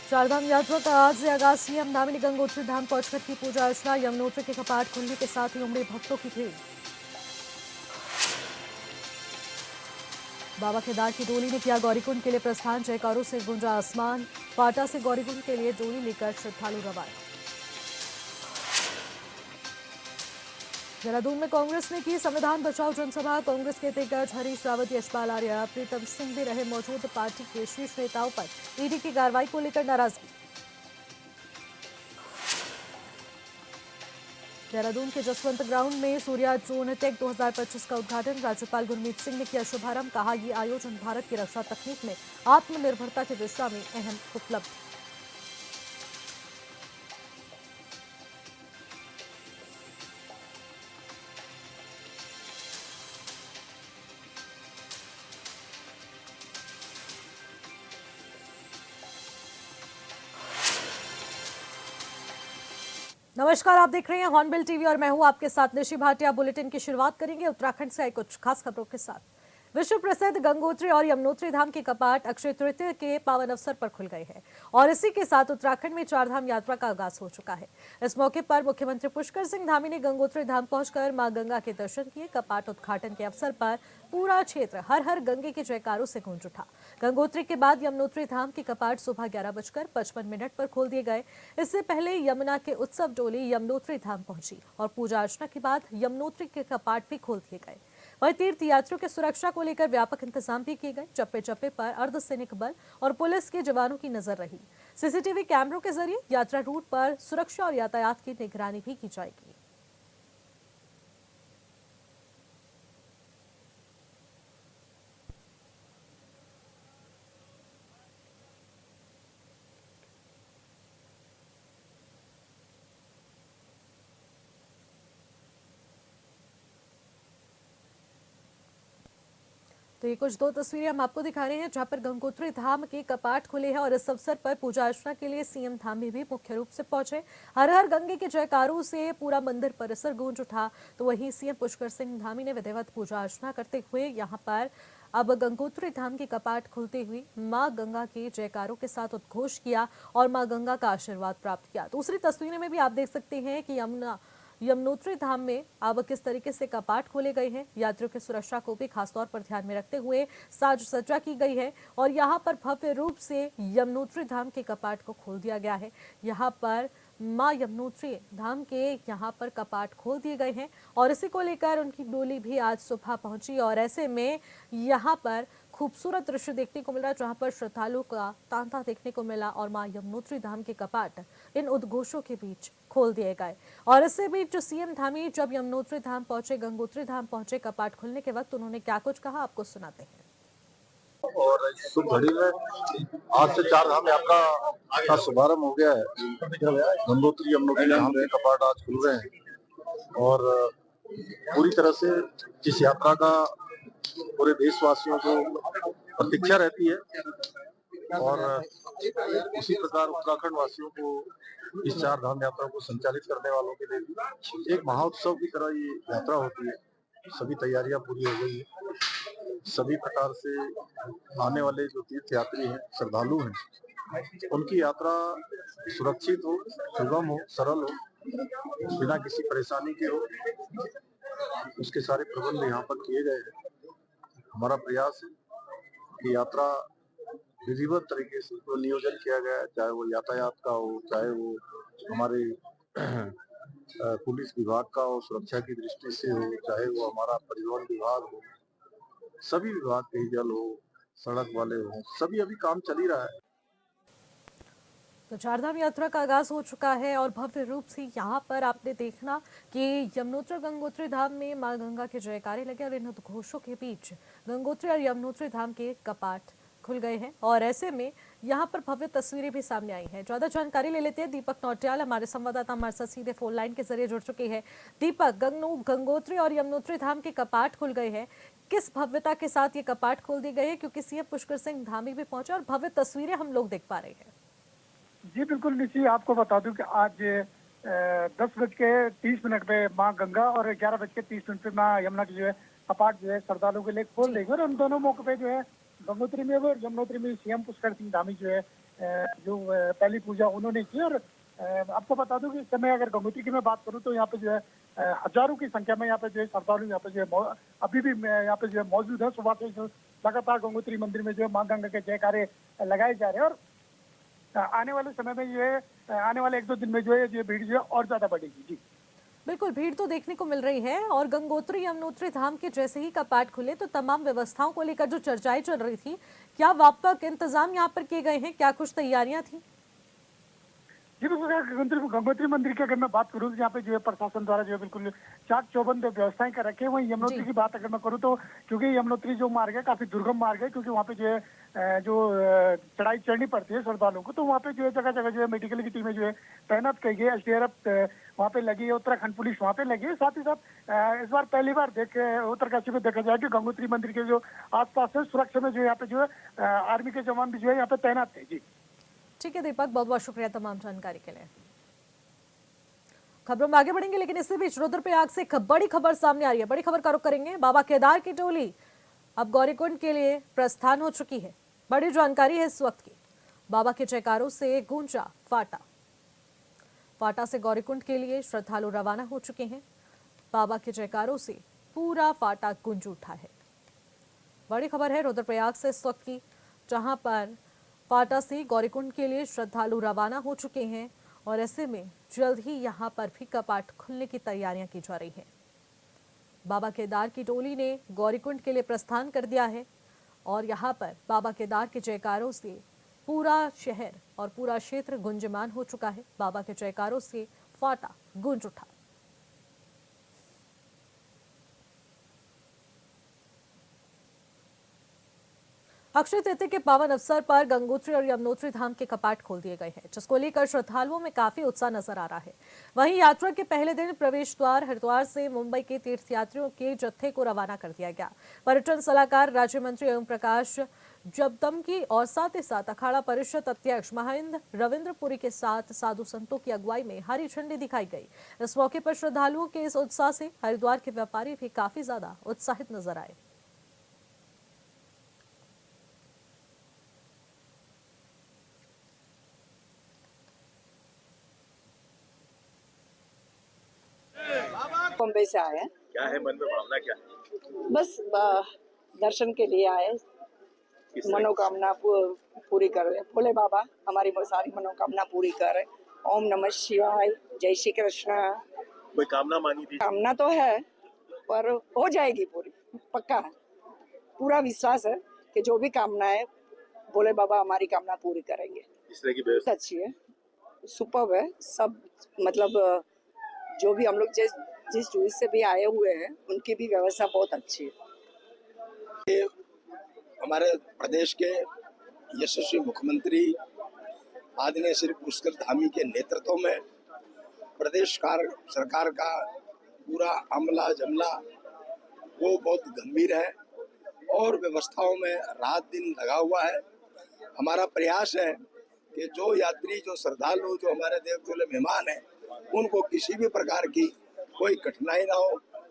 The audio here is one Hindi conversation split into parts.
चारधाम यात्रा का आज से आगाज। सीएम धामी ने गंगोत्री धाम पहुंचकर की पूजा अर्चना। यमुनोत्री के कपाट खुलने के साथ ही उमड़ी भक्तों की भीड़। बाबा केदार की डोली ने किया गौरीकुंड के लिए प्रस्थान। जयकारों से गूंजा आसमान। पाटा से गौरीकुंड के लिए डोली लेकर श्रद्धालु रवाना। देहरादून में कांग्रेस ने की संविधान बचाओ जनसभा। कांग्रेस के दिग्गज हरीश रावत, यशपाल आर्य, प्रीतम सिंह भी रहे मौजूद। पार्टी के शीर्ष नेताओं पर ईडी की कार्रवाई को लेकर नाराजगी। देहरादून के जसवंत ग्राउंड में सूर्या ड्रोन टेक 2025 का उद्घाटन। राज्यपाल गुरमीत सिंह ने किया शुभारंभ। कहा, ये आयोजन भारत की रक्षा तकनीक में आत्मनिर्भरता की दिशा में अहम उपलब्धि। नमस्कार, आप देख रहे हैं हॉर्नबिल टीवी और मैं हूं आपके साथ निशि भाटिया। बुलेटिन की शुरुआत करेंगे उत्तराखंड से आई कुछ खास खबरों के साथ। विश्व प्रसिद्ध गंगोत्री और यमुनोत्री धाम के कपाट अक्षय तृतीया के पावन अवसर पर खुल गए हैं और इसी के साथ उत्तराखंड में चारधाम यात्रा का आगाज हो चुका है। इस मौके पर मुख्यमंत्री पुष्कर सिंह धामी ने गंगोत्री धाम पहुंचकर मां गंगा के दर्शन किए। कपाट उद्घाटन के अवसर पर पूरा क्षेत्र हर हर गंगे के जयकारों से गूंज उठा। गंगोत्री के बाद यमुनोत्री धाम के कपाट सुबह 11:55 पर खोल दिए गए। इससे पहले यमुना के उत्सव डोली यमुनोत्री धाम पहुंची और पूजा अर्चना के बाद यमुनोत्री के कपाट भी खोल दिए गए। वहीं तीर्थयात्रियों की सुरक्षा को लेकर व्यापक इंतजाम भी किए गए। चप्पे चप्पे पर अर्धसैनिक बल और पुलिस के जवानों की नजर रही। सीसीटीवी कैमरों के जरिए यात्रा रूट पर सुरक्षा और यातायात की निगरानी भी की जाएगी। तो ये कुछ दो तस्वीरें हम आपको दिखा रहे हैं जहां पर गंगोत्री धाम के कपाट खुले हैं और इस अवसर पर पूजा अर्चना के लिए सीएम धामी भी मुख्य रूप से पहुंचे। हर हर गंगे के जयकारों से पूरा मंदिर परिसर गूंज उठा। तो वहीं सीएम पुष्कर सिंह धामी ने विधिवत पूजा अर्चना करते हुए यहां पर अब गंगोत्री धाम के कपाट खुलते हुए मां गंगा के जयकारों के साथ उद्घोष किया और मां गंगा का आशीर्वाद प्राप्त किया। दूसरी तस्वीरें में भी आप देख सकते हैं कि यमुनोत्री धाम में अब किस तरीके से कपाट खोले गए हैं। यात्रियों की सुरक्षा को भी खासतौर पर ध्यान में रखते हुए साज सज्जा की गई है और यहाँ पर भव्य रूप से यमुनोत्री धाम के कपाट को खोल दिया गया है। यहाँ पर मां यमुनोत्री धाम के यहाँ पर कपाट खोल दिए गए हैं और इसी को लेकर उनकी डोली भी आज सुबह पहुंची और ऐसे में यहाँ पर खूबसूरत दृश्य देखने को मिल रहा है जहां पर श्रद्धालुओं का तांता देखने को मिला और मां यमुनोत्री धाम के कपाट इन उद्घोषों के बीच खोल दिए गए। और इससे बीच जो सीएम धामी जब यमुनोत्री धाम पहुंचे, गंगोत्री धाम पहुंचे, कपाट खुलने के वक्त उन्होंने क्या कुछ कहा आपको सुनाते हैं। और इस शुभ घड़ी में आज से चारधाम यात्रा का शुभारंभ हो गया है। गंगोत्री यमुनोत्री धाम के कपाट आज खुल रहे हैं और पूरी तरह से इस यात्रा का पूरे देशवासियों को प्रतीक्षा रहती है और उसी प्रकार उत्तराखंड वासियों को इस चार धाम यात्रा को संचालित करने वालों के लिए भी एक महाउत्सव की तरह ये यात्रा होती है। सभी तैयारियां पूरी हो गई है। सभी प्रकार से आने वाले जो तीर्थ यात्री हैं, श्रद्धालु हैं, उनकी यात्रा सुरक्षित हो, सुगम हो, सरल हो, बिना किसी परेशानी के हो, उसके सारे प्रबंध यहाँ पर किए गए हैं। हमारा प्रयास है कि यात्रा विधिवत तरीके से तो नियोजन किया गया है, चाहे वो यातायात का हो, चाहे वो हमारे पुलिस विभाग का हो, सुरक्षा की दृष्टि से हो, चाहे वो हमारा परिवहन विभाग हो, सभी विभाग, पेयजल हो, सड़क वाले हो, सभी अभी काम चल ही रहा है। तो चारधाम यात्रा का आगाज हो चुका है और भव्य रूप से यहाँ पर आपने देखना कि यमुनोत्री गंगोत्री धाम में मां गंगा के जयकारे लगे और इन उद्घोषों के बीच गंगोत्री और यमुनोत्री धाम के कपाट खुल गए हैं और ऐसे में यहाँ पर भव्य तस्वीरें भी सामने आई हैं। ज्यादा जानकारी ले लेते हैं। दीपक नौटियाल हमारे संवाददाता हमारे साथ सीधे फोन लाइन के जरिए जुड़ चुके हैं। दीपक, गंगोत्री और यमुनोत्री धाम के कपाट खुल गए हैं, किस भव्यता के साथ ये कपाट खोल दिए गए हैं, क्योंकि सीएम पुष्कर सिंह धामी भी पहुंचे और भव्य तस्वीरें हम लोग देख पा रहे हैं। जी बिल्कुल निशी, आपको बता दूं कि आज 10:30 पे मां गंगा और 11:30 पे मां यमुना की जो है कपाट जो है श्रद्धालुओं के लिए खोल देंगे और उन दोनों मौके पे जो है गंगोत्री में और यमुनोत्री में सीएम पुष्कर सिंह धामी जो है जो पहली पूजा उन्होंने की। और आपको बता दूं कि इस समय अगर गंगोत्री की मैं बात करूं तो यहाँ पे जो है हजारों की संख्या में यहाँ पे जो है श्रद्धालु यहाँ पे जो है अभी भी यहाँ पे जो है मौजूद है। सुबह से जो लगातार गंगोत्री मंदिर में जो है मां गंगा के जयकारे लगाए जा रहे हैं। और आने वाले समय में जो है आने वाले 1-2 दिन में जो है भीड़ जो है और ज्यादा बढ़ेगी। जी बिल्कुल, भीड़ तो देखने को मिल रही है और गंगोत्री यमुनोत्री धाम के जैसे ही कपाट खुले तो तमाम व्यवस्थाओं को लेकर जो चर्चाएं चल रही थी, क्या व्यापक इंतजाम यहाँ पर किए गए हैं, क्या कुछ तैयारियां थी? जी बिल्कुल, गंगोत्री मंदिर की अगर मैं बात करूँ तो यहाँ पे जो है प्रशासन द्वारा जो है बिल्कुल चाक चौबंद व्यवस्थाएं कर रखे हैं। वहीं यमुनोत्री की बात अगर मैं करूँ तो क्योंकि यमुनोत्री जो मार्ग है काफी दुर्गम मार्ग है, क्योंकि वहाँ पे जो है चढ़ाई चढ़नी पड़ती है श्रद्धालुओं को, तो वहाँ पे जो है जगह जगह जो है मेडिकल की टीमें जो है तैनात की गई है। एसडीआरएफ वहाँ पे लगी है, उत्तराखंड पुलिस वहाँ पे लगी है। साथ ही साथ इस बार पहली बार उत्तरकाशी में देखा जाए कि गंगोत्री मंदिर के जो आसपास है सुरक्षा में जो यहाँ पे जो है आर्मी के जवान भी जो है यहाँ पे तैनात थे। जी ठीक है दीपक, बहुत बहुत शुक्रिया तमाम जानकारी के लिए। खबरों में आगे बढ़ेंगे, लेकिन इसी बीच रुद्रप्रयाग से एक बड़ी खबर सामने आ रही है। बड़ी खबर का रुख करेंगे। बाबा केदार की टोली अब गौरीकुंड के लिए प्रस्थान हो चुकी है। बड़ी जानकारी है इस वक्त की। बाबा के जयकारों से गूंजा फाटा। फाटा से गौरीकुंड के लिए श्रद्धालु रवाना हो चुके हैं। बाबा के जयकारों से पूरा फाटा गूंज उठा है। बड़ी खबर है रुद्रप्रयाग से इस वक्त की, जहां पर फाटा से गौरीकुंड के लिए श्रद्धालु रवाना हो चुके हैं और ऐसे में जल्द ही यहां पर भी कपाट खुलने की तैयारियां की जा रही हैं। बाबा केदार की टोली ने गौरीकुंड के लिए प्रस्थान कर दिया है और यहां पर बाबा केदार के जयकारों से पूरा शहर और पूरा क्षेत्र गुंजमान हो चुका है। बाबा के जयकारों से फाटा गूंज उठा। अक्षय तृतीया के पावन अवसर पर गंगोत्री और यमुनोत्री धाम के कपाट खोल दिए गए हैं, जिसको लेकर श्रद्धालुओं में काफी उत्साह नजर आ रहा है। वहीं यात्रा के पहले दिन प्रवेश द्वार हरिद्वार से मुंबई के तीर्थयात्रियों के जत्थे को रवाना कर दिया गया। पर्यटन सलाहकार राज्य मंत्री ओम प्रकाश जबदमकी और साथ ही साथ अखाड़ा परिषद अध्यक्ष महाइंद रविंद्रपुरी के साथ साधु संतों की अगुवाई में हरी झंडी दिखाई गई। इस मौके पर श्रद्धालुओं के इस उत्साह से हरिद्वार के व्यापारी भी काफी ज्यादा उत्साहित नजर आए। बम्बई से आए हैं। क्या है मन में भावना, क्या है? बस दर्शन के लिए आए, मनोकामना पूरी कर रहे। भोले बाबा हमारी सारी मनोकामना पूरी कर। ओम नमः शिवाय, जय श्री कृष्ण। कोई कामना मांगी थी? कामना तो है पर हो जाएगी पूरी, पक्का है। पूरा विश्वास है कि जो भी कामना है भोले बाबा हमारी कामना पूरी करेंगे। इस तरह की व्यवस्था अच्छी है, सुपर्ब है सब। मतलब जो भी हम लोग जिस चूज से भी आए हुए हैं उनकी भी व्यवस्था बहुत अच्छी है। हमारे प्रदेश के यशस्वी मुख्यमंत्री आदरणीय श्री पुष्कर धामी के नेतृत्व में प्रदेश सरकार का पूरा अमला जमला वो बहुत गंभीर है और व्यवस्थाओं में रात दिन लगा हुआ है। हमारा प्रयास है कि जो यात्री, जो श्रद्धालु, जो हमारे देवतुल्य मेहमान हैं, उनको किसी भी प्रकार की कोई कठिनाई ना हो,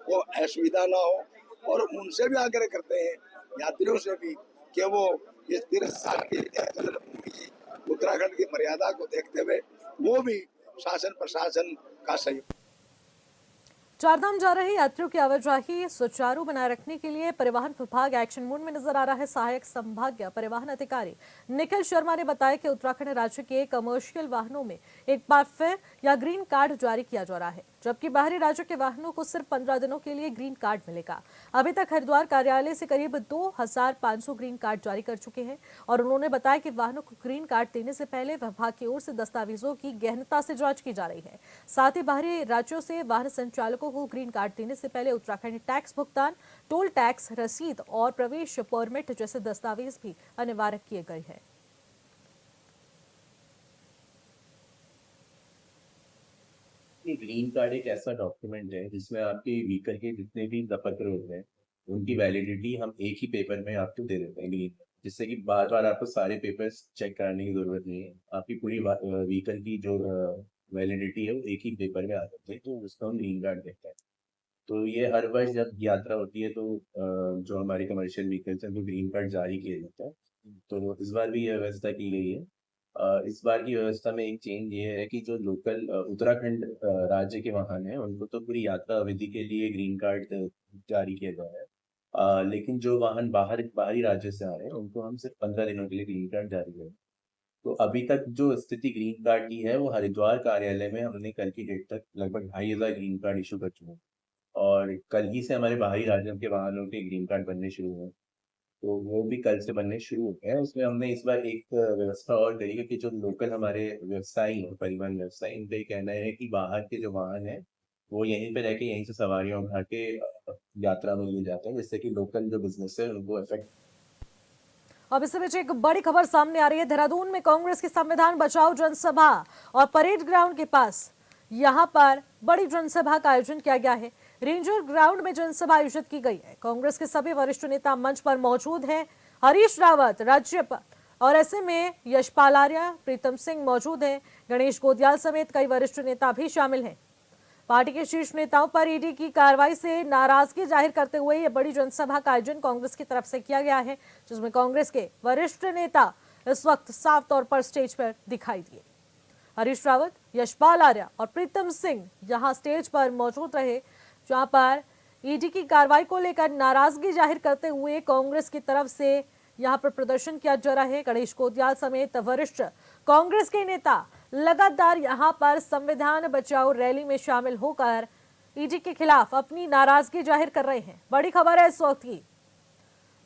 वो असुविधा ना हो। और उनसे भी आग्रह करते हैं, यात्रियों से भी, कि वो इस तीर्थ स्थान की उत्तराखंड की मर्यादा को देखते हुए वो भी शासन प्रशासन का सहयोग। चारधाम जा रहे यात्रियों की आवाजाही सुचारू बनाए रखने के लिए परिवहन विभाग एक्शन मोड में नजर आ रहा है। सहायक संभागीय परिवहन अधिकारी निखिल शर्मा ने बताया कि उत्तराखंड राज्य के कमर्शियल वाहनों में एक बार फिर या ग्रीन कार्ड जारी किया जा रहा है, जबकि बाहरी राज्यों के वाहनों को सिर्फ 15 दिनों के लिए ग्रीन कार्ड मिलेगा। अभी तक हरिद्वार कार्यालय से करीब 2500 ग्रीन कार्ड जारी कर चुके हैं और उन्होंने बताया कि वाहनों को ग्रीन कार्ड देने से पहले विभाग की ओर से दस्तावेजों की गहनता से जांच की जा रही है। साथ ही बाहरी राज्यों से वाहन संचालकों को ग्रीन कार्ड देने से पहले उत्तराखंड टैक्स भुगतान, टोल टैक्स रसीद और प्रवेश परमिट जैसे दस्तावेज भी अनिवार्य किए गए हैं। ग्रीन कार्ड एक ऐसा डॉक्यूमेंट है जिसमें आपके व्हीकल के जितने भी पत्र होते हैं उनकी वैलिडिटी हम एक ही पेपर में आपको दे देते हैं ग्रीन, जिससे कि बार बार आपको सारे पेपर्स चेक करने की जरूरत नहीं है। आपकी पूरी व्हीकल की जो वैलिडिटी है वो एक ही पेपर में आ जाती है, तो उसको हम ग्रीन कार्ड देते हैं। तो ये हर वर्ष जब यात्रा होती है तो जो हमारी कमर्शियल व्हीकल्स हैं वो ग्रीन कार्ड जारी किए जाते हैं। तो इस बार भी यह व्यवस्था की गई है इस बार की व्यवस्था में एक चेंज ये है कि जो लोकल उत्तराखंड राज्य के वाहन हैं उनको तो पूरी यात्रा अवधि के लिए ग्रीन कार्ड जारी किया गया है। लेकिन जो वाहन बाहरी राज्य से आ रहे हैं उनको हम सिर्फ 15 दिनों के लिए ग्रीन कार्ड जारी करें। तो अभी तक जो स्थिति ग्रीन कार्ड की है वो हरिद्वार कार्यालय में हमने कल की डेट तक लगभग 2,500 ग्रीन कार्ड इशू कर चुके हैं और कल ही से हमारे बाहरी राज्यों के वाहनों के ग्रीन कार्ड बनने शुरू हुए। तो वो भी कल से बनने शुरू हो गए हैं। उसमें हमने इस बार एक व्यवस्था और करी है कि जो लोकल हमारे व्यवसायी हैं, परिवहन व्यवसायी, उनका ये कहना है कि बाहर के जो वाहन हैं, वो यहीं पे रह के यहीं से सवारियाँ उठा के यात्रा में ले जाते हैं, जिससे कि लोकल जो बिज़नेस है उनको इफ़ेक्ट। अब इस बीच एक बड़ी खबर सामने आ रही है। देहरादून में कांग्रेस की संविधान बचाओ जनसभा और परेड ग्राउंड के पास यहां पर बड़ी जनसभा का आयोजन किया गया है। रेंजर ग्राउंड में जनसभा आयोजित की गई है। कांग्रेस के सभी वरिष्ठ नेता मंच पर मौजूद हैं। हरीश रावत, राज्यपाल और ऐसे में यशपाल आर्य, प्रीतम सिंह मौजूद हैं। गणेश गोदियाल समेत कई वरिष्ठ नेता भी शामिल हैं। पार्टी के शीर्ष नेताओं पर ईडी की कार्रवाई से नाराजगी जाहिर करते हुए यह बड़ी जनसभा का आयोजन कांग्रेस की तरफ से किया गया है, जिसमें कांग्रेस के वरिष्ठ नेता इस वक्त साफ तौर पर स्टेज पर दिखाई दिए। हरीश रावत, यशपाल आर्य और प्रीतम सिंह यहां स्टेज पर मौजूद रहे, जहां पर ईडी की कार्रवाई को लेकर नाराजगी जाहिर करते हुए कांग्रेस की तरफ से यहां पर प्रदर्शन किया जा रहा है। गणेश गोदियाल समेत वरिष्ठ कांग्रेस के नेता लगातार यहां पर संविधान बचाओ रैली में शामिल होकर ईडी के खिलाफ अपनी नाराजगी जाहिर कर रहे हैं। बड़ी खबर है इस वक्त की।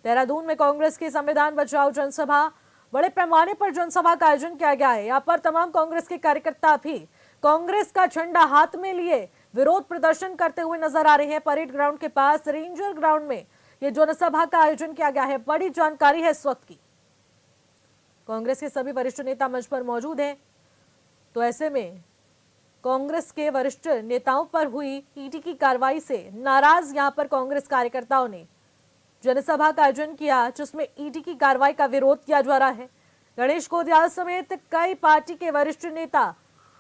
देहरादून में कांग्रेस की संविधान बचाओ जनसभा, बड़े पैमाने पर जनसभा का आयोजन किया गया है। यहाँ पर तमाम कांग्रेस के कार्यकर्ता भी कांग्रेस का झंडा हाथ में लिए विरोध प्रदर्शन करते हुए नजर आ रहे हैं। परेड ग्राउंड के पास रेंजर ग्राउंड में ये जनसभा का आयोजन किया गया है। बड़ी जानकारी है इस वक्त की। कांग्रेस के सभी वरिष्ठ नेता मंच पर मौजूद हैं। तो ऐसे में कांग्रेस के वरिष्ठ नेताओं पर हुई ईडी की कार्रवाई से नाराज यहां पर कांग्रेस कार्यकर्ताओं ने जनसभा का आयोजन किया, जिसमें ईडी की कार्रवाई का विरोध किया जा रहा है। गणेश गोदियाल समेत कई पार्टी के वरिष्ठ नेता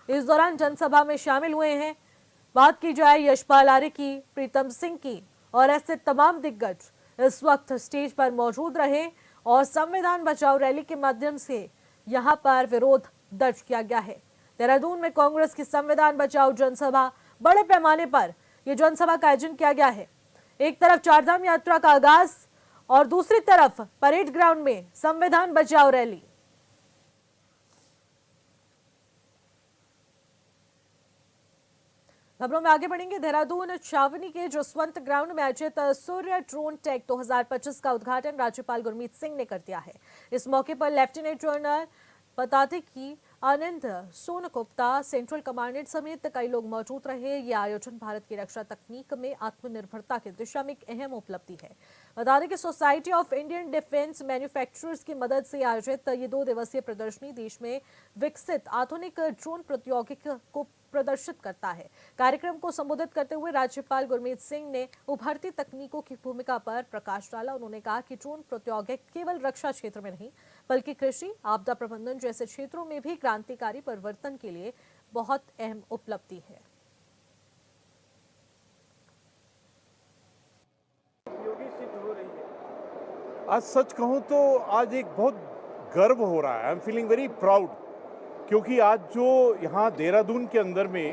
इस दौरान जनसभा में शामिल हुए हैं। बात की जाए यशपाल आर्य की, प्रीतम सिंह की और ऐसे तमाम दिग्गज इस वक्त स्टेज पर मौजूद रहे और संविधान बचाओ रैली के माध्यम से यहां पर विरोध दर्ज किया गया है। देहरादून में कांग्रेस की संविधान बचाओ जनसभा, बड़े पैमाने पर यह जनसभा का आयोजन किया गया है। एक तरफ चारधाम यात्रा का आगाज और दूसरी तरफ परेड ग्राउंड में संविधान बचाओ रैली। खबरों में आगे बढ़ेंगे। देहरादून छावनी के जसवंत ग्राउंड में आयोजित सूर्य ड्रोन टेक 2025 का उद्घाटन राज्यपाल गुरमीत सिंह ने कर दिया है। इस मौके पर लेफ्टिनेंट जनरल पदाधिकारी आनंद सोनगुप्ता, सेंट्रल कमांडेंट समेत कई लोग मौजूद रहे। ये आयोजन भारत की रक्षा तकनीक में आत्मनिर्भरता की दिशा में एक अहम उपलब्धि है। बता दें कि society of Indian defence manufacturers की मदद से आयोजित ये 2 दिवसीय प्रदर्शनी देश में विकसित आधुनिक ड्रोन प्रौद्योगिकी को प्रदर्शित करता है। कार्यक्रम को संबोधित करते हुए राज्यपाल गुरमीत सिंह ने उभरती तकनीकों की भूमिका पर प्रकाश डाला। उन्होंने कहा कि ड्रोन प्रौद्योगिकी केवल रक्षा क्षेत्र में नहीं बल्कि कृषि, आपदा प्रबंधन जैसे क्षेत्रों में भी क्रांतिकारी परिवर्तन के लिए बहुत अहम उपलब्धि है। आज सच कहूं तो आज एक बहुत गर्व हो रहा है। I am feeling very proud, क्योंकि आज जो यहाँ देहरादून के अंदर में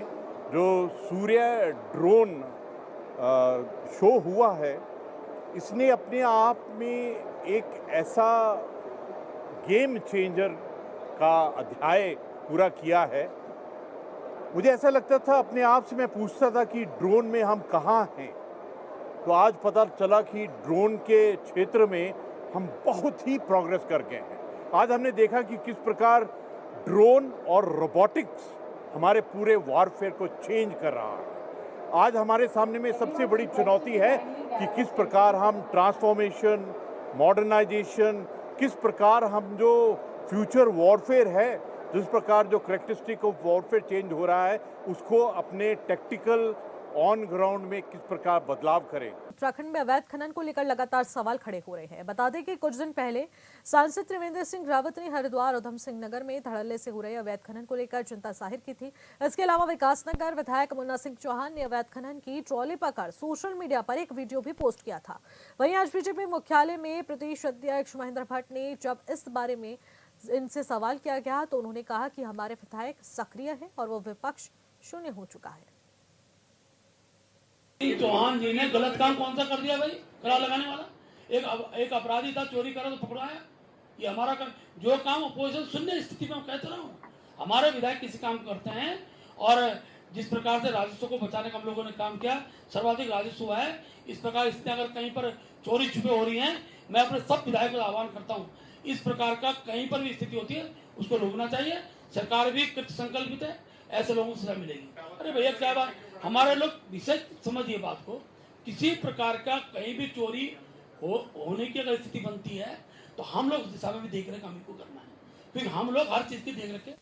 जो सूर्य ड्रोन शो हुआ है, इसने अपने आप में एक ऐसा गेम चेंजर का अध्याय पूरा किया है। मुझे ऐसा लगता था, अपने आप से मैं पूछता था कि ड्रोन में हम कहाँ हैं, तो आज पता चला कि ड्रोन के क्षेत्र में हम बहुत ही प्रोग्रेस कर गए हैं। आज हमने देखा कि किस प्रकार ड्रोन और रोबोटिक्स हमारे पूरे वॉरफेयर को चेंज कर रहा है। आज हमारे सामने में सबसे बड़ी चुनौती है कि किस प्रकार हम ट्रांसफॉर्मेशन, मॉडर्नाइजेशन, किस प्रकार हम जो फ्यूचर वॉरफेयर है, जिस प्रकार जो करेक्टरिस्टिक ऑफ वॉरफेयर चेंज हो रहा है, उसको अपने टैक्टिकल ऑन ग्राउंड में किस प्रकार बदलाव करें। उत्तराखंड में अवैध खनन को लेकर लगातार सवाल खड़े हो रहे हैं। बता दें कि कुछ दिन पहले सांसद त्रिवेंद्र सिंह रावत ने हरिद्वार उधम सिंह नगर में धड़ल्ले से हो रहे अवैध खनन को लेकर चिंता जाहिर की थी। इसके अलावा विकासनगर विधायक मुन्ना सिंह चौहान ने अवैध खनन की ट्रॉली पकड़ सोशल मीडिया पर एक वीडियो भी पोस्ट किया था। वहीं आज बीजेपी मुख्यालय में प्रदेश अध्यक्ष महेंद्र भट्ट ने जब इस बारे में इनसे सवाल किया गया तो उन्होंने कहा कि हमारे विधायक सक्रिय हैं और वो विपक्ष शून्य हो चुका है। चौहान जी ने गलत काम कौन सा कर दिया भाई? कड़ा लगाने वाला एक अपराधी था, चोरी करा तो पकड़ाया। ये हमारा जो काम अपोजिशन शून्य स्थिति में, मैं कहता रहा हूँ, हमारे विधायक किसी काम करते हैं। और जिस प्रकार से राजस्व को बचाने का हम लोगों ने काम किया, सर्वाधिक राजस्व हुआ है। इस प्रकार स्थिति अगर कहीं पर चोरी छुपे हो रही है, मैं अपने सब विधायकों का आह्वान करता हूँ, इस प्रकार का कहीं पर भी स्थिति होती है उसको रोकना चाहिए। सरकार भी कृत संकल्पित है, ऐसे लोगों को सजा मिलेगी। अरे भैया क्या बात, हमारे लोग विशेष समझिए बात को, किसी प्रकार का कहीं भी चोरी होने की अगर स्थिति बनती है तो हम लोग उस दिशा में भी देख रेख हमको करना है, क्योंकि हम लोग हर चीज की देख रेख।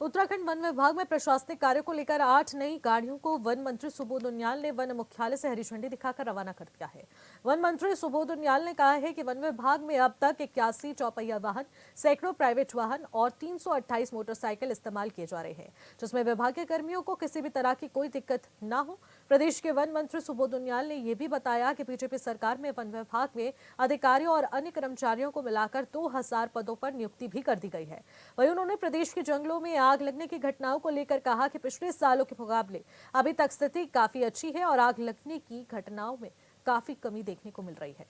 उत्तराखंड वन विभाग में प्रशासनिक कार्यों को लेकर 8 नई गाड़ियों को वन मंत्री सुबोध उनियाल ने वन मुख्यालय से हरी झंडी दिखाकर रवाना कर दिया है। वन मंत्री सुबोध उनियाल ने कहा है कि वन विभाग में अब तक 81 चौपहिया वाहन, सैकड़ों प्राइवेट वाहन और 328 मोटरसाइकिल इस्तेमाल किए जा रहे हैं, जिसमें विभाग के कर्मियों को किसी भी तरह की कोई दिक्कत न हो। प्रदेश के वन मंत्री सुबोध उनियाल ने यह भी बताया कि बीजेपी सरकार में वन विभाग में अधिकारियों और अन्य कर्मचारियों को मिलाकर 2000 पदों पर नियुक्ति भी कर दी गई है। वहीं उन्होंने प्रदेश के जंगलों में आग लगने की घटनाओं को लेकर कहा कि पिछले सालों के मुकाबले अभी तक स्थिति काफी अच्छी है और आग लगने की घटनाओं में काफी कमी देखने को मिल रही है।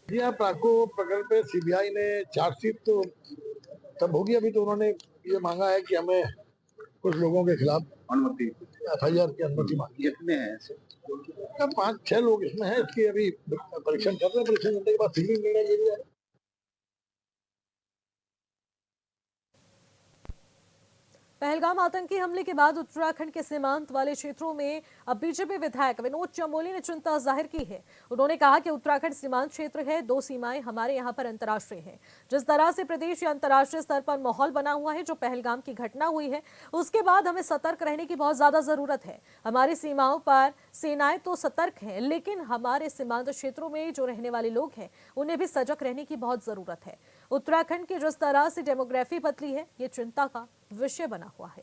जी हाँ, प्राको प्रकरण पे सीबीआई ने चार्जशीट तो तब होगी, अभी तो उन्होंने ये मांगा है कि हमें कुछ लोगों के खिलाफ अनुमति FIR की अनुमति मांगी। कितने हैं ऐसे? 5-6 लोग इसमें हैं। इसकी अभी परीक्षण कर रहे हैं, परीक्षण करने के बाद फिर निर्णय ले लिया। पहलगाम आतंकी हमले के बाद उत्तराखंड के सीमांत वाले क्षेत्रों में अब बीजेपी विधायक विनोद चमोली ने चिंता जाहिर की है। उन्होंने कहा कि उत्तराखंड सीमांत क्षेत्र है, 2 सीमाएं हमारे यहां पर अंतर्राष्ट्रीय हैं। जिस तरह से प्रदेश या अंतर्राष्ट्रीय स्तर पर माहौल बना हुआ है, जो पहलगाम की घटना हुई है, उसके बाद हमें सतर्क रहने की बहुत ज्यादा जरूरत है। हमारी सीमाओं पर सेनाएं तो सतर्क हैं, लेकिन हमारे सीमांत क्षेत्रों में जो रहने वाले लोग हैं उन्हें भी सजग रहने की बहुत जरूरत है। उत्तराखंड की जिस तरह से डेमोग्राफी बदली है, ये चिंता का विषय बना हुआ है।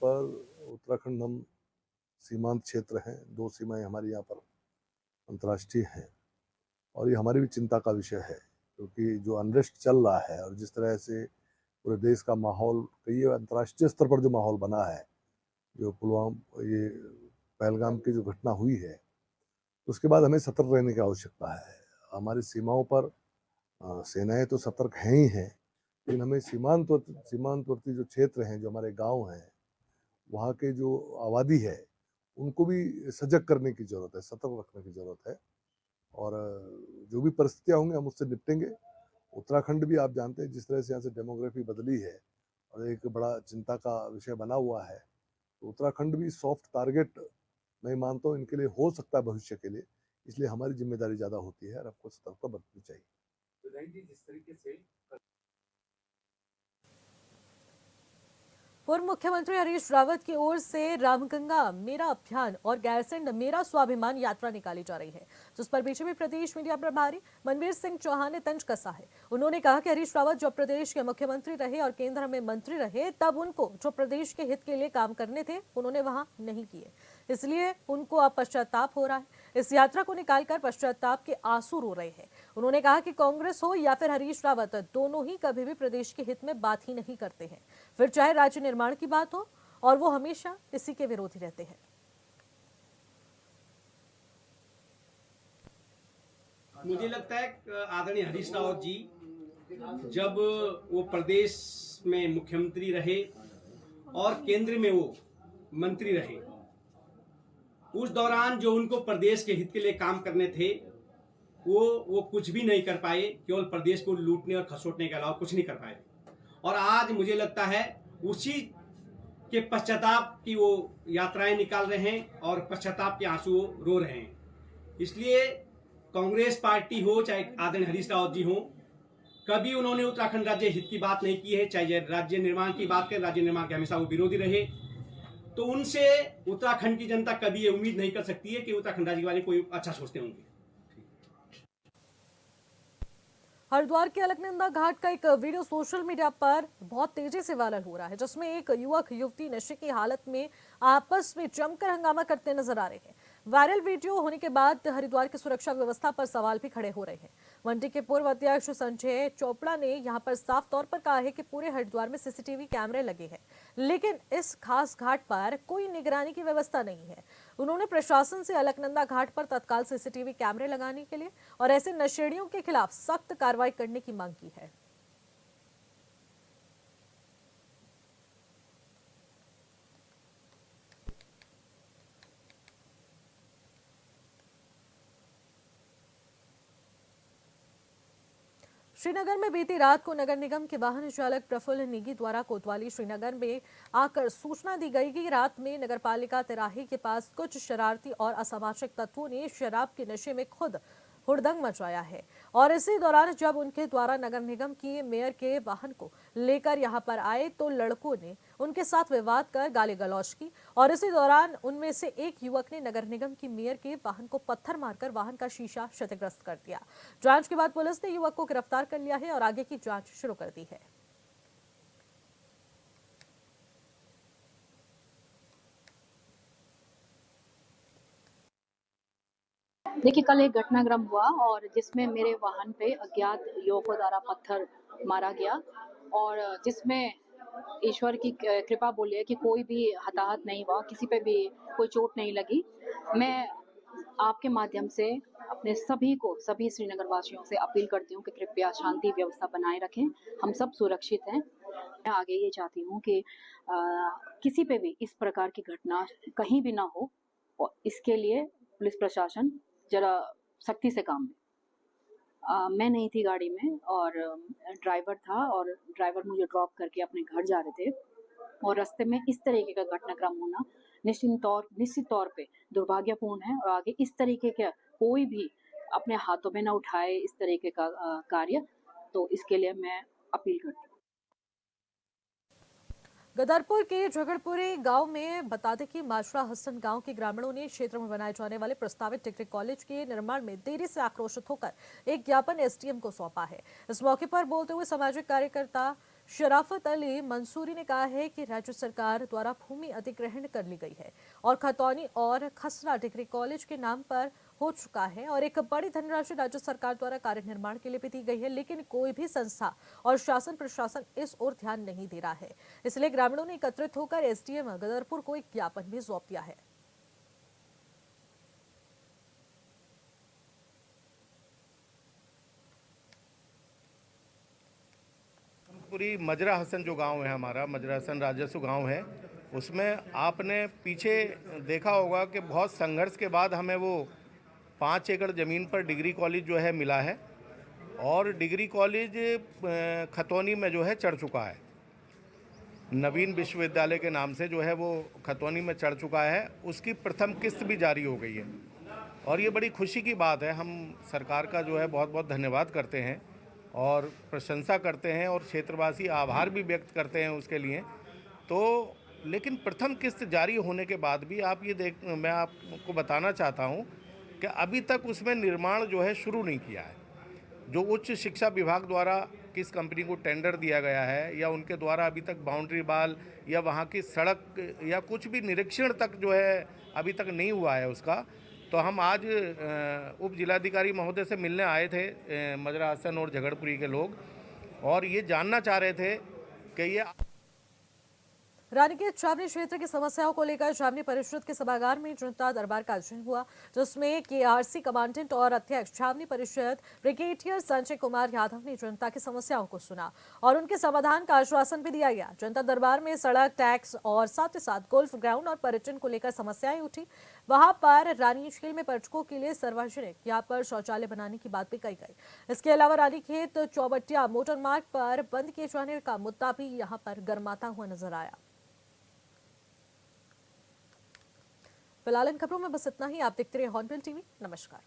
पर उत्तराखंड हम सीमांत क्षेत्र हैं, 2 सीमाएं हमारी यहाँ पर अंतर्राष्ट्रीय हैं और ये हमारी भी चिंता का विषय है, क्योंकि जो अनरेस्ट चल रहा है और जिस तरह से पूरे देश का माहौल, कई अंतर्राष्ट्रीय स्तर पर जो माहौल बना है, जो पुलवामा, ये पहलगाम की जो घटना हुई है, उसके बाद हमें सतर्क रहने की आवश्यकता है। हमारी सीमाओं पर सेनाएं तो सतर्क हैं ही हैं, लेकिन हमें सीमांतवर्ती जो क्षेत्र हैं, जो हमारे गांव हैं, वहाँ के जो आबादी है, उनको भी सजग करने की ज़रूरत है, सतर्क रखने की ज़रूरत है। और जो भी परिस्थितियाँ होंगी हम उससे निपटेंगे। उत्तराखंड भी आप जानते हैं जिस तरह से यहाँ से डेमोग्राफी बदली है और एक बड़ा चिंता का विषय बना हुआ है, तो उत्तराखंड भी सॉफ्ट टारगेट मैं मानता हूँ इनके लिए हो सकता है भविष्य के लिए, इसलिए हमारी जिम्मेदारी ज़्यादा होती है और आपको सतर्कता बरतनी चाहिए। जिस तरीके से पूर्व मुख्यमंत्री हरीश रावत की ओर से रामगंगा मेरा अभियान और गैरसैंण मेरा स्वाभिमान यात्रा निकाली जा रही है, जिस पर बीजेपी प्रदेश मीडिया प्रभारी मनवीर सिंह चौहान ने तंज कसा है। उन्होंने कहा कि हरीश रावत जब प्रदेश के मुख्यमंत्री रहे और केंद्र में मंत्री रहे, तब उनको जो प्रदेश के हित के लिए काम करने थे उन्होंने वहां नहीं किए, इसलिए उनको अब पश्चाताप हो रहा है। इस यात्रा को निकालकर पश्चाताप के आंसू रो रहे हैं। उन्होंने कहा कि कांग्रेस हो या फिर हरीश रावत, दोनों ही कभी भी प्रदेश के हित में बात ही नहीं करते हैं, फिर चाहे राज्य निर्माण की बात हो, और वो हमेशा इसी के विरोधी रहते हैं। मुझे लगता है आदरणीय हरीश रावत जी जब वो प्रदेश में मुख्यमंत्री रहे और केंद्र में वो मंत्री रहे, उस दौरान जो उनको प्रदेश के हित के लिए काम करने थे वो कुछ भी नहीं कर पाए, केवल प्रदेश को लूटने और खसोटने के अलावा कुछ नहीं कर पाए। और आज मुझे लगता है उसी के पश्चाताप की वो यात्राएं निकाल रहे हैं और पश्चाताप के आंसू रो रहे हैं। इसलिए कांग्रेस पार्टी हो चाहे आदरणीय हरीश रावत जी हो, कभी उन्होंने उत्तराखंड राज्य हित की बात नहीं की है, चाहे राज्य निर्माण की बात करें, राज्य निर्माण के हमेशा वो विरोधी रहे। तो उनसे उत्तराखंड की जनता कभी ये उम्मीद नहीं कर सकती है कि उत्तराखंड राज्य के बारे में कोई अच्छा सोचते होंगे। हरिद्वार के अलकनंदा घाट का एक वीडियो सोशल मीडिया पर बहुत तेजी से वायरल हो रहा है, जिसमें एक युवक युवती नशे की हालत में आपस में जमकर हंगामा करते नजर आ रहे हैं। वायरल वीडियो होने के बाद हरिद्वार की सुरक्षा व्यवस्था पर सवाल भी खड़े हो रहे हैं। मंडी के पूर्व अध्यक्ष संजय चोपड़ा ने यहां पर साफ तौर पर कहा है कि पूरे हरिद्वार में सीसीटीवी कैमरे लगे हैं, लेकिन इस खास घाट पर कोई निगरानी की व्यवस्था नहीं है। उन्होंने प्रशासन से अलकनंदा घाट पर तत्काल सीसीटीवी कैमरे लगाने के लिए और ऐसे नशेड़ियों के खिलाफ सख्त कार्रवाई करने की मांग की है। श्रीनगर में बीती रात को नगर निगम के वाहन चालक प्रफुल्ल नेगी द्वारा कोतवाली श्रीनगर में आकर सूचना दी गई कि रात में नगरपालिका तिराहे के पास कुछ शरारती और असामाजिक तत्वों ने शराब के नशे में खुद हुड़दंग मचाया है और इसी दौरान जब उनके द्वारा नगर निगम की मेयर के वाहन को लेकर यहां पर आए तो लड़कों ने उनके साथ विवाद कर गाली गलौज की और इसी दौरान उनमें से एक युवक ने नगर निगम की मेयर के वाहन को पत्थर मारकर वाहन का शीशा क्षतिग्रस्त कर दिया। जांच के बाद पुलिस ने युवक को गिरफ्तार कर लिया है और आगे की जांच शुरू कर दी है। देखिए, कल एक घटनाक्रम हुआ और जिसमें मेरे वाहन पे अज्ञात युवकों द्वारा पत्थर मारा गया और जिसमें ईश्वर की कृपा बोलिए कि कोई भी हताहत नहीं हुआ, किसी पे भी कोई चोट नहीं लगी। मैं आपके माध्यम से अपने सभी श्रीनगर वासियों से अपील करती हूँ कि कृपया शांति व्यवस्था बनाए रखें, हम सब सुरक्षित हैं। मैं आगे ये चाहती हूँ कि किसी पे भी इस प्रकार की घटना कहीं भी ना हो और इसके लिए पुलिस प्रशासन जरा सख्ती से काम ले। मैं नहीं थी गाड़ी में और ड्राइवर था और ड्राइवर मुझे ड्रॉप करके अपने घर जा रहे थे और रास्ते में इस तरीके का घटनाक्रम होना निश्चित तौर पे दुर्भाग्यपूर्ण है और आगे इस तरीके का कोई भी अपने हाथों में ना उठाए इस तरीके का कार्य, तो इसके लिए मैं अपील करती हूँ। गदरपुर के झगड़पुरी गांव में बता दें कि माजरा हसन गांव के ग्रामीणों ने क्षेत्र में बनाए जाने वाले प्रस्तावित डिग्री कॉलेज के निर्माण में देरी से आक्रोशित होकर एक ज्ञापन एसडीएम को सौंपा है। इस मौके पर बोलते हुए सामाजिक कार्यकर्ता शराफत अली मंसूरी ने कहा है कि राज्य सरकार द्वारा भूमि अधिग्रहण कर ली गई है और खतौनी और खसरा डिग्री कॉलेज के नाम पर हो चुका है और एक बड़ी धनराशि राज्य सरकार द्वारा कार्य निर्माण के लिए भी दी गई है, लेकिन कोई भी संस्था और शासन प्रशासन इस ओर ध्यान नहीं दे रहा है। इसलिए ग्रामीणों ने एकत्रित होकर एसडीएम गदरपुर को एक ज्ञापन भी सौंप दिया है। पूरी मजरा हसन जो गांव है हमारा, मजरा हसन राजस्व गांव है, उसमें आपने पीछे देखा होगा कि बहुत संघर्ष के बाद हमें वो 5 एकड़ ज़मीन पर डिग्री कॉलेज जो है मिला है और डिग्री कॉलेज खतौनी में जो है चढ़ चुका है। नवीन विश्वविद्यालय के नाम से जो है वो खतौनी में चढ़ चुका है, उसकी प्रथम किस्त भी जारी हो गई है और ये बड़ी खुशी की बात है। हम सरकार का जो है बहुत बहुत धन्यवाद करते हैं और प्रशंसा करते हैं और क्षेत्रवासी आभार भी व्यक्त करते हैं उसके लिए। तो लेकिन प्रथम किस्त जारी होने के बाद भी मैं आपको बताना चाहता हूं कि अभी तक उसमें निर्माण जो है शुरू नहीं किया है। जो उच्च शिक्षा विभाग द्वारा किस कंपनी को टेंडर दिया गया है या उनके द्वारा अभी तक बाउंड्री वाल या वहाँ की सड़क या कुछ भी निरीक्षण तक जो है अभी तक नहीं हुआ है उसका। तो हम आज उप जिलाधिकारी महोदय से मिलने आए थे मजरा हसन और झगड़पुरी के लोग और ये जानना चाह रहे थे कि ये रानीखेत छावनी क्षेत्र की समस्याओं को लेकर छावनी परिषद के सभागार में जनता दरबार का आयोजन हुआ, जिसमें केआरसी कमांडेंट और अध्यक्ष छावनी परिषद ब्रिगेडियर संजय कुमार यादव ने जनता की समस्याओं को सुना और उनके समाधान का आश्वासन भी दिया गया। जनता दरबार में सड़क, टैक्स और साथ ही साथ गोल्फ ग्राउंड और पर्यटन को लेकर समस्याएं उठी। वहां पर रानीखेत में पर्यटकों के लिए सार्वजनिक यहाँ पर शौचालय बनाने की बात भी कही गई। इसके अलावा रानीखेत चौबटिया मोटर मार्ग पर बंद किए जाने का मुद्दा भी यहाँ पर गर्माता हुआ नजर आया। फिलहाल इन खबरों में बस इतना ही। आप देखते रहिए हॉर्नबिल टीवी। नमस्कार।